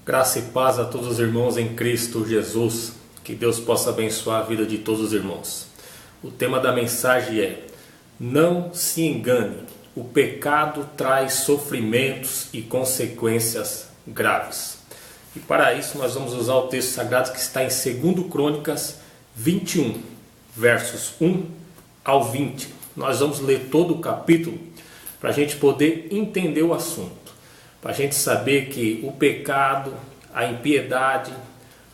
Graça e paz a todos os irmãos em Cristo Jesus. Que Deus possa abençoar a vida de todos os irmãos. O tema da mensagem é: não se engane, o pecado traz sofrimentos e consequências graves. E para isso nós vamos usar o texto sagrado que está em 2 Crônicas 21, versos 1 ao 20. Nós vamos ler todo o capítulo para a gente poder entender o assunto. Para a gente saber que o pecado, a impiedade,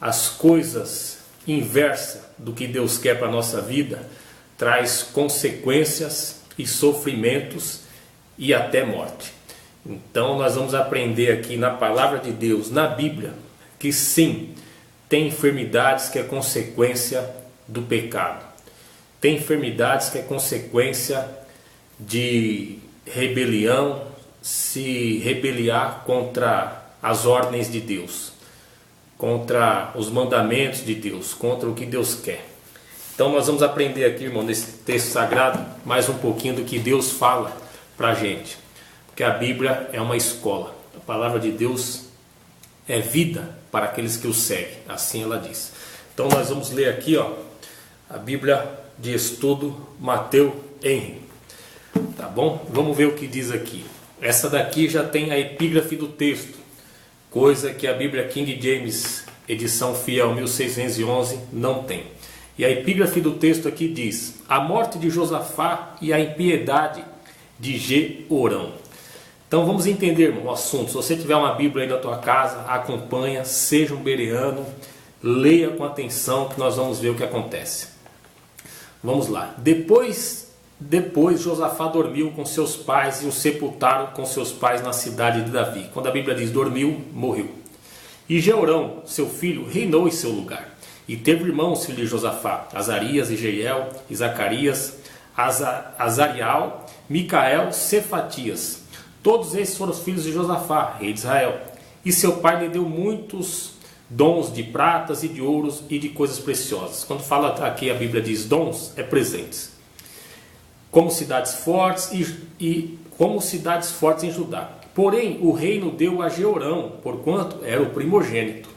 as coisas inversas do que Deus quer para a nossa vida, traz consequências e sofrimentos e até morte. Então nós vamos aprender aqui na palavra de Deus, na Bíblia, que sim, tem enfermidades que é consequência do pecado. Tem enfermidades que é consequência de rebelião, se rebeliar contra as ordens de Deus, contra os mandamentos de Deus, contra o que Deus quer. Então nós vamos aprender aqui, irmão, nesse texto sagrado, mais um pouquinho do que Deus fala para a gente. Porque a Bíblia é uma escola. A palavra de Deus é vida para aqueles que o seguem, assim ela diz. Então nós vamos ler aqui, a Bíblia de estudo Mateus Henry. Tá bom? Vamos ver o que diz aqui. Essa daqui já tem a epígrafe do texto, coisa que a Bíblia King James, edição fiel 1611, não tem. E a epígrafe do texto aqui diz: a morte de Josafá e a impiedade de Jeorão. Então vamos entender, irmão, o assunto. Se você tiver uma Bíblia aí na tua casa, acompanha, seja um bereano, leia com atenção que nós vamos ver o que acontece. Vamos lá. Depois Josafá dormiu com seus pais e o sepultaram com seus pais na cidade de Davi. Quando a Bíblia diz dormiu, morreu. E Jeorão, seu filho, reinou em seu lugar. E teve irmãos, filhos de Josafá: Azarias e Jeiel, e Zacarias, Azarial, Micael, Cefatias. Todos esses foram os filhos de Josafá, rei de Israel. E seu pai lhe deu muitos dons de pratas e de ouros e de coisas preciosas. Quando fala aqui a Bíblia diz dons, é presentes. Como cidades fortes como cidades fortes em Judá. Porém, o reino deu a Jeorão, porquanto era o primogênito.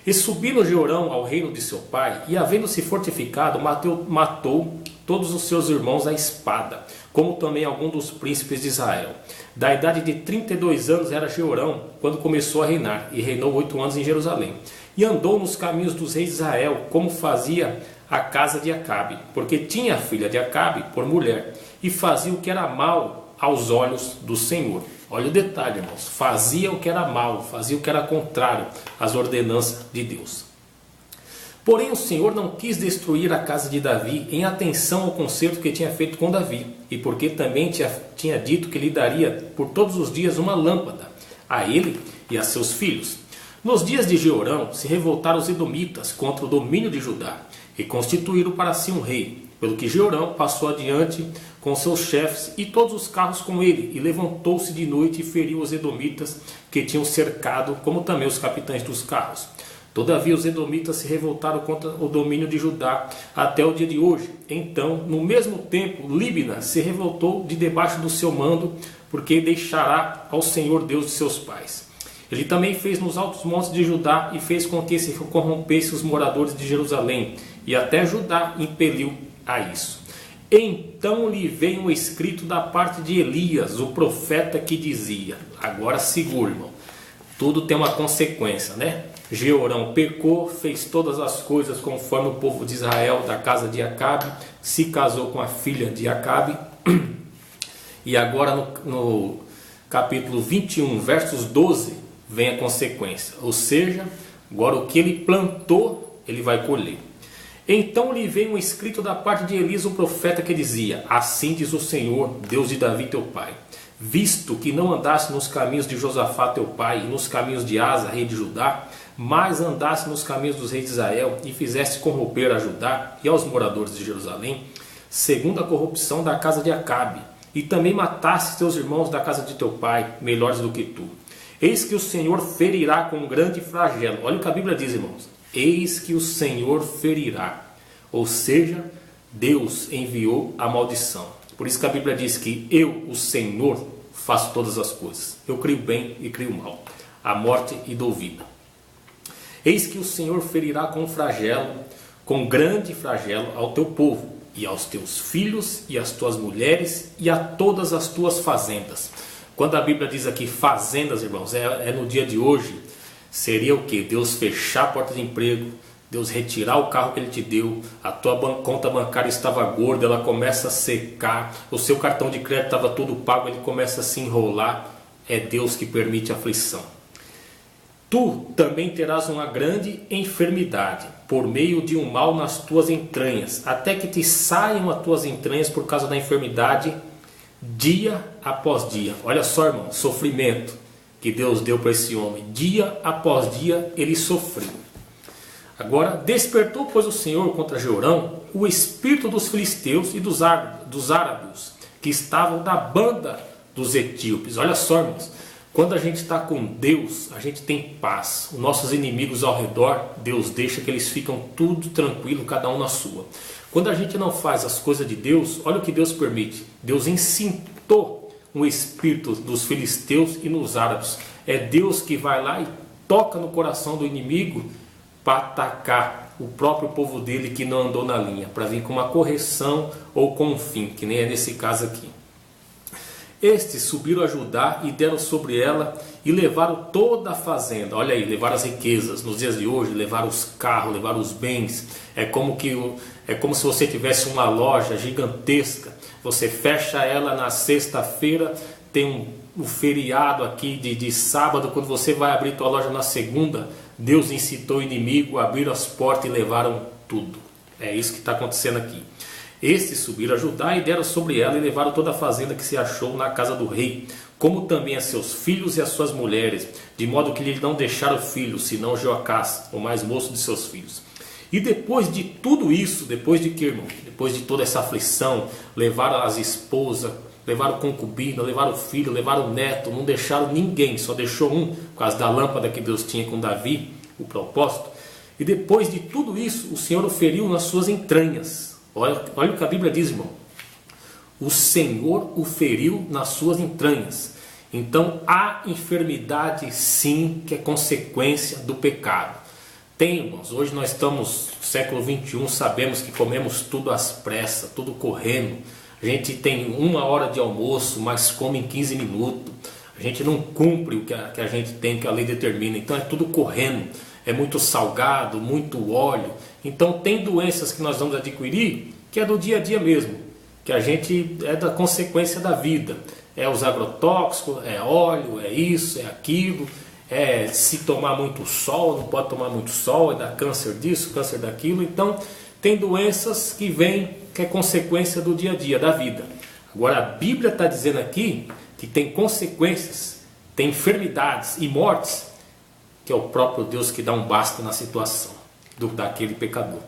E subindo Jeorão ao reino de seu pai, e havendo-se fortificado, matou todos os seus irmãos à espada, como também alguns dos príncipes de Israel. Da idade de 32 anos era Jeorão, quando começou a reinar, e reinou 8 anos em Jerusalém. E andou nos caminhos dos reis de Israel, como fazia a casa de Acabe, porque tinha a filha de Acabe por mulher, e fazia o que era mal aos olhos do Senhor. Olha o detalhe, irmãos. Fazia o que era mal, fazia o que era contrário às ordenanças de Deus. Porém o Senhor não quis destruir a casa de Davi em atenção ao concerto que tinha feito com Davi, e porque também tinha dito que lhe daria por todos os dias uma lâmpada, a ele e a seus filhos. Nos dias de Jeorão se revoltaram os edomitas contra o domínio de Judá, e constituíram para si um rei, pelo que Jeorão passou adiante com seus chefes e todos os carros com ele, e levantou-se de noite e feriu os edomitas que tinham cercado, como também os capitães dos carros. Todavia os edomitas se revoltaram contra o domínio de Judá até o dia de hoje. Então, no mesmo tempo, Líbina se revoltou de debaixo do seu mando, porque deixará ao Senhor Deus de seus pais. Ele também fez nos altos montes de Judá e fez com que se corrompessem os moradores de Jerusalém, e até Judá impeliu a isso. Então lhe veio um escrito da parte de Elias, o profeta, que dizia: agora segura, irmão, tudo tem uma consequência, né? Jeorão pecou, fez todas as coisas conforme o povo de Israel da casa de Acabe, se casou com a filha de Acabe, e agora no capítulo 21, versos 12, vem a consequência, ou seja, agora o que ele plantou, ele vai colher. Então lhe veio um escrito da parte de Elias, o profeta, que dizia: assim diz o Senhor, Deus de Davi teu pai, visto que não andaste nos caminhos de Josafá teu pai, e nos caminhos de Asa, rei de Judá, mas andaste nos caminhos dos reis de Israel, e fizeste corromper a Judá e aos moradores de Jerusalém, segundo a corrupção da casa de Acabe, e também mataste teus irmãos da casa de teu pai, melhores do que tu. Eis que o Senhor ferirá com grande flagelo. Olha o que a Bíblia diz, irmãos. Eis que o Senhor ferirá. Ou seja, Deus enviou a maldição. Por isso que a Bíblia diz que eu, o Senhor, faço todas as coisas. Eu crio bem e crio mal. A morte e dou vida. Eis que o Senhor ferirá com flagelo, com grande flagelo, ao teu povo, e aos teus filhos, e às tuas mulheres, e a todas as tuas fazendas. Quando a Bíblia diz aqui fazendas, irmãos, é no dia de hoje, seria o que? Deus fechar a porta de emprego, Deus retirar o carro que Ele te deu, a tua conta bancária estava gorda, ela começa a secar, o seu cartão de crédito estava todo pago, ele começa a se enrolar. É Deus que permite a aflição. Tu também terás uma grande enfermidade, por meio de um mal nas tuas entranhas, até que te saiam as tuas entranhas por causa da enfermidade, dia após dia. Olha só, irmão, sofrimento que Deus deu para esse homem. Dia após dia ele sofreu. Agora, despertou, pois, o Senhor contra Jorão o espírito dos filisteus e dos árabes, que estavam da banda dos etíopes. Olha só, irmãos, quando a gente está com Deus, a gente tem paz. Os nossos inimigos ao redor, Deus deixa que eles ficam tudo tranquilo, cada um na sua. Quando a gente não faz as coisas de Deus, olha o que Deus permite. Deus incitou um espírito dos filisteus e nos árabes. É Deus que vai lá e toca no coração do inimigo para atacar o próprio povo dele que não andou na linha, para vir com uma correção ou com um fim, que nem é nesse caso aqui. Estes subiram a Judá e deram sobre ela e levaram toda a fazenda. Olha aí, levaram as riquezas. Nos dias de hoje, levaram os carros, levaram os bens. É como se você tivesse uma loja gigantesca. Você fecha ela na sexta-feira, tem um feriado aqui de sábado. Quando você vai abrir tua loja na segunda, Deus incitou o inimigo, abriram as portas e levaram tudo. É isso que está acontecendo aqui. Estes subiram a Judá e deram sobre ela e levaram toda a fazenda que se achou na casa do rei, como também a seus filhos e as suas mulheres, de modo que lhe não deixaram filhos, senão Joacás, o mais moço de seus filhos. E depois de tudo isso, depois de que, irmão? Depois de toda essa aflição, levaram as esposas, levaram concubina, levaram filho, levaram neto, não deixaram ninguém, só deixou um, por causa da lâmpada que Deus tinha com Davi, o propósito. E depois de tudo isso, o Senhor o feriu nas suas entranhas. Olha o que a Bíblia diz, irmão. O Senhor o feriu nas suas entranhas. Então há enfermidade sim que é consequência do pecado. Tem, irmãos, hoje nós estamos no século 21, sabemos que comemos tudo às pressas, tudo correndo. A gente tem 1 hora de almoço, mas come em 15 minutos. A gente não cumpre o que a gente tem, que a lei determina. Então é tudo correndo. É muito salgado, muito óleo. Então tem doenças que nós vamos adquirir que é do dia a dia mesmo, que a gente é da consequência da vida. É os agrotóxicos, é óleo, é isso, é aquilo. É se tomar muito sol, não pode tomar muito sol, é dar câncer disso, câncer daquilo. Então tem doenças que vêm, que é consequência do dia a dia, da vida. Agora a Bíblia está dizendo aqui que tem consequências, tem enfermidades e mortes, que é o próprio Deus que dá um basta na situação daquele pecador.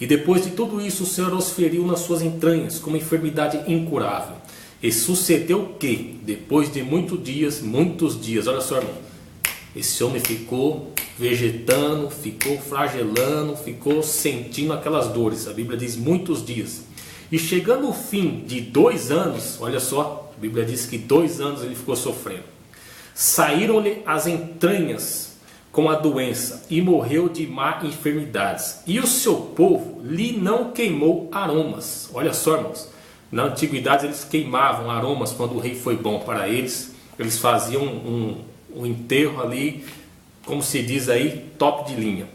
E depois de tudo isso, o Senhor os feriu nas suas entranhas, com uma enfermidade incurável. E sucedeu que, depois de muitos dias, olha só, irmão, esse homem ficou vegetando, ficou flagelando, ficou sentindo aquelas dores. A Bíblia diz muitos dias. E chegando o fim de 2 anos, olha só, a Bíblia diz que 2 anos ele ficou sofrendo. Saíram-lhe as entranhas com a doença e morreu de má enfermidades. E o seu povo lhe não queimou aromas. Olha só, irmãos, na antiguidade eles queimavam aromas quando o rei foi bom para eles. Eles faziam um enterro ali, como se diz aí, top de linha.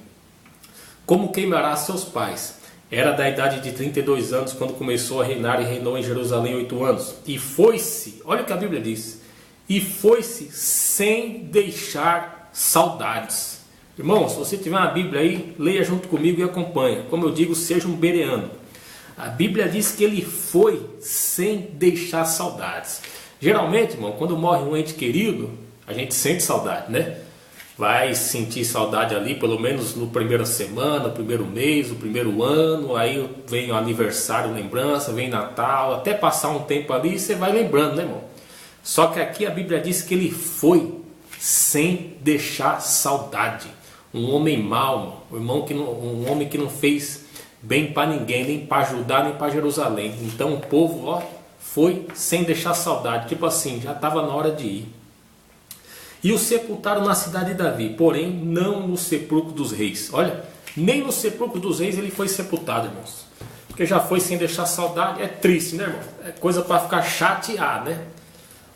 Como queimará seus pais? Era da idade de 32 anos quando começou a reinar e reinou em Jerusalém 8 anos. E foi-se, olha o que a Bíblia diz, e foi-se sem deixar saudades. Irmão, se você tiver uma Bíblia aí, leia junto comigo e acompanha. Como eu digo, seja um bereano. A Bíblia diz que ele foi sem deixar saudades. Geralmente, irmão, quando morre um ente querido, a gente sente saudade, né? Vai sentir saudade ali, pelo menos no primeira semana, no primeiro mês, no primeiro ano. Aí vem o aniversário, lembrança, vem Natal, até passar um tempo ali e você vai lembrando, né, irmão? Só que aqui a Bíblia diz que ele foi sem deixar saudade. Um homem mau, um homem que não fez bem para ninguém, nem para Judá, nem para Jerusalém. Então o povo foi sem deixar saudade. Tipo assim, já estava na hora de ir. E o sepultaram na cidade de Davi, porém não no sepulcro dos reis. Olha, nem no sepulcro dos reis ele foi sepultado, irmãos. Porque já foi sem deixar saudade. É triste, né, irmão? É coisa para ficar chateado, né?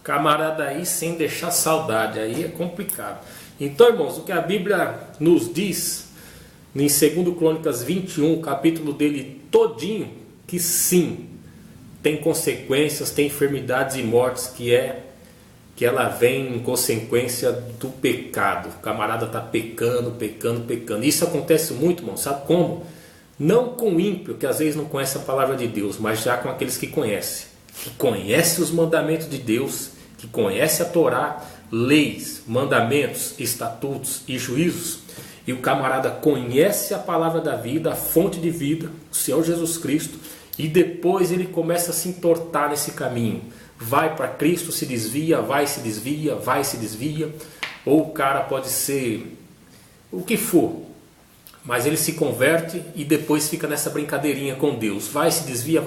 Camarada aí sem deixar saudade, aí é complicado. Então, irmãos, o que a Bíblia nos diz em 2 Crônicas 21, o capítulo dele todinho, que sim, tem consequências, tem enfermidades e mortes que ela vem em consequência do pecado. O camarada está pecando, pecando, pecando. Isso acontece muito, irmão, sabe como? Não com o ímpio, que às vezes não conhece a palavra de Deus, mas já com aqueles que conhecem. Que conhecem os mandamentos de Deus, que conhecem a Torá, leis, mandamentos, estatutos e juízos. E o camarada conhece a palavra da vida, a fonte de vida, o Senhor Jesus Cristo, e depois ele começa a se entortar nesse caminho. Vai para Cristo, se desvia, vai, se desvia, vai, se desvia. Ou o cara pode ser o que for, mas ele se converte e depois fica nessa brincadeirinha com Deus. Vai, se desvia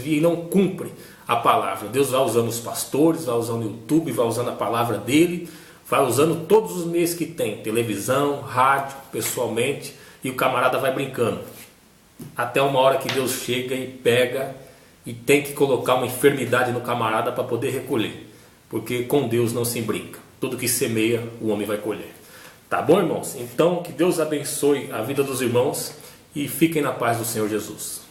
e não cumpre a palavra. Deus vai usando os pastores, vai usando o YouTube, vai usando a palavra dele, vai usando todos os meios que tem, televisão, rádio, pessoalmente, e o camarada vai brincando. Até uma hora que Deus chega e pega e tem que colocar uma enfermidade no camarada para poder recolher. Porque com Deus não se brinca. Tudo que semeia, o homem vai colher. Tá bom, irmãos? Então, que Deus abençoe a vida dos irmãos e fiquem na paz do Senhor Jesus.